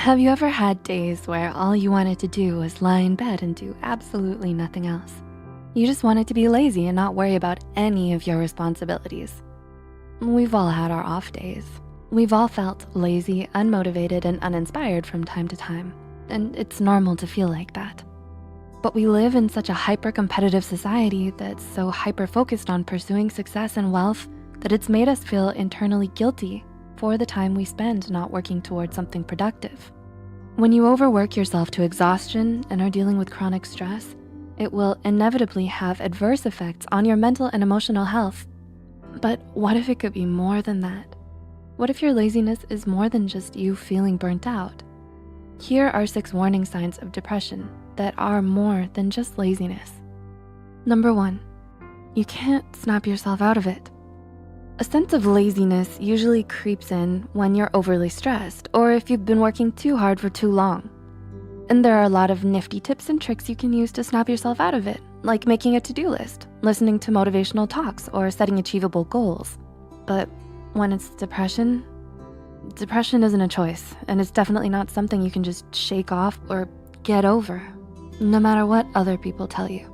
Have you ever had days where all you wanted to do was lie in bed and do absolutely nothing else? You just wanted to be lazy and not worry about any of your responsibilities. We've all had our off days. We've all felt lazy, unmotivated, and uninspired from time to time, and it's normal to feel like that. But we live in such a hyper-competitive society that's so hyper-focused on pursuing success and wealth that it's made us feel internally guilty for the time we spend not working towards something productive. When you overwork yourself to exhaustion and are dealing with chronic stress, it will inevitably have adverse effects on your mental and emotional health. But what if it could be more than that? What if your laziness is more than just you feeling burnt out? Here are 6 warning signs of depression that are more than just laziness. Number 1, you can't snap yourself out of it. A sense of laziness usually creeps in when you're overly stressed or if you've been working too hard for too long. And there are a lot of nifty tips and tricks you can use to snap yourself out of it, like making a to-do list, listening to motivational talks, or setting achievable goals. But when it's depression isn't a choice, and it's definitely not something you can just shake off or get over, no matter what other people tell you.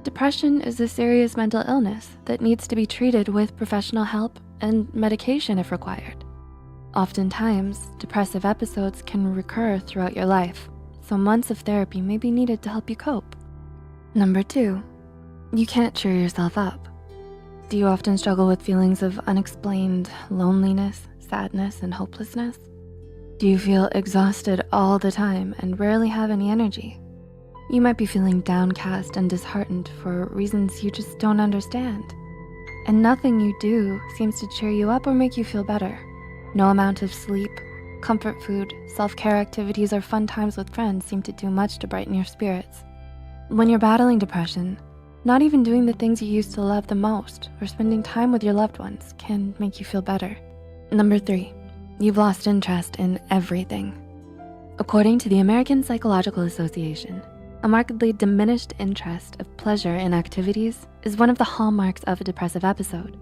Depression is a serious mental illness that needs to be treated with professional help and medication if required. Oftentimes, depressive episodes can recur throughout your life, so months of therapy may be needed to help you cope. Number 2, you can't cheer yourself up. Do you often struggle with feelings of unexplained loneliness, sadness, and hopelessness? Do you feel exhausted all the time and rarely have any energy? You might be feeling downcast and disheartened for reasons you just don't understand. And nothing you do seems to cheer you up or make you feel better. No amount of sleep, comfort food, self-care activities, or fun times with friends seem to do much to brighten your spirits. When you're battling depression, not even doing the things you used to love the most or spending time with your loved ones can make you feel better. Number 3, you've lost interest in everything. According to the American Psychological Association, a markedly diminished interest of pleasure in activities is one of the hallmarks of a depressive episode.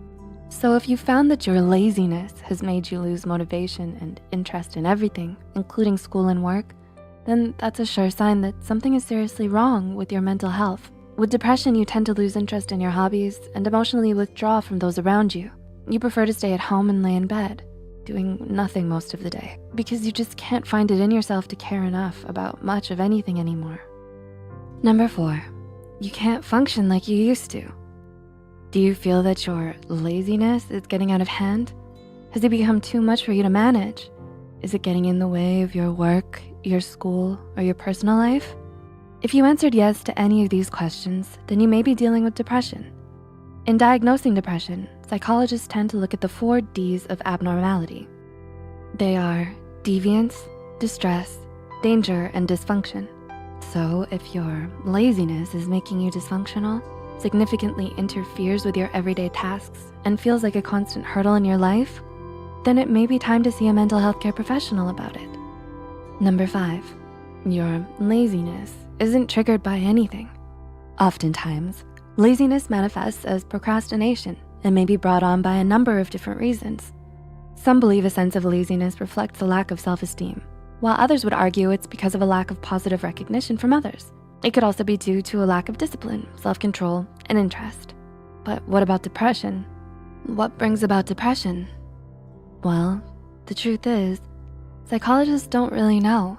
So if you found that your laziness has made you lose motivation and interest in everything, including school and work, then that's a sure sign that something is seriously wrong with your mental health. With depression, you tend to lose interest in your hobbies and emotionally withdraw from those around you. You prefer to stay at home and lay in bed, doing nothing most of the day, because you just can't find it in yourself to care enough about much of anything anymore. Number 4, you can't function like you used to. Do you feel that your laziness is getting out of hand? Has it become too much for you to manage? Is it getting in the way of your work, your school, or your personal life? If you answered yes to any of these questions, then you may be dealing with depression. In diagnosing depression, psychologists tend to look at the 4 Ds of abnormality. They are deviance, distress, danger, and dysfunction. So if your laziness is making you dysfunctional, significantly interferes with your everyday tasks, and feels like a constant hurdle in your life, then it may be time to see a mental health care professional about it. Number 5, your laziness isn't triggered by anything. Oftentimes, laziness manifests as procrastination and may be brought on by a number of different reasons. Some believe a sense of laziness reflects a lack of self-esteem, while others would argue it's because of a lack of positive recognition from others. It could also be due to a lack of discipline, self-control, and interest. But what about depression? What brings about depression? Well, the truth is, psychologists don't really know.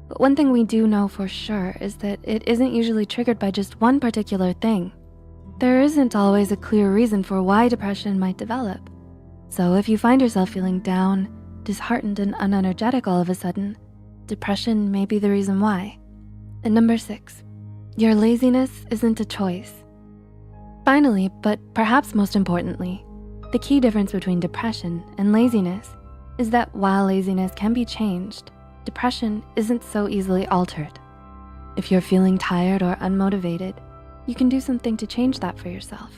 But one thing we do know for sure is that it isn't usually triggered by just one particular thing. There isn't always a clear reason for why depression might develop. So if you find yourself feeling down, disheartened, and unenergetic all of a sudden, depression may be the reason why. And number 6, your laziness isn't a choice. Finally, but perhaps most importantly, the key difference between depression and laziness is that while laziness can be changed, depression isn't so easily altered. If you're feeling tired or unmotivated, you can do something to change that for yourself.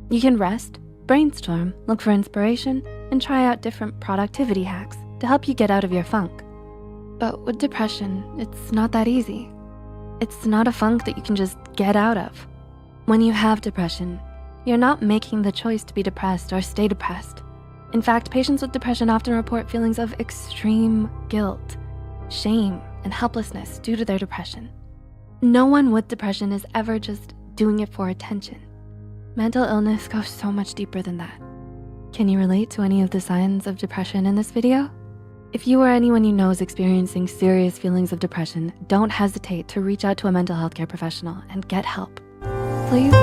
You can rest, brainstorm, look for inspiration, and try out different productivity hacks to help you get out of your funk. But with depression, it's not that easy. It's not a funk that you can just get out of. When you have depression, you're not making the choice to be depressed or stay depressed. In fact, patients with depression often report feelings of extreme guilt. shame, and helplessness due to their depression. No one with depression is ever just doing it for attention. Mental illness goes so much deeper than that. Can you relate to any of the signs of depression in this video? If you or anyone you know is experiencing serious feelings of depression, don't hesitate to reach out to a mental health care professional and get help. Please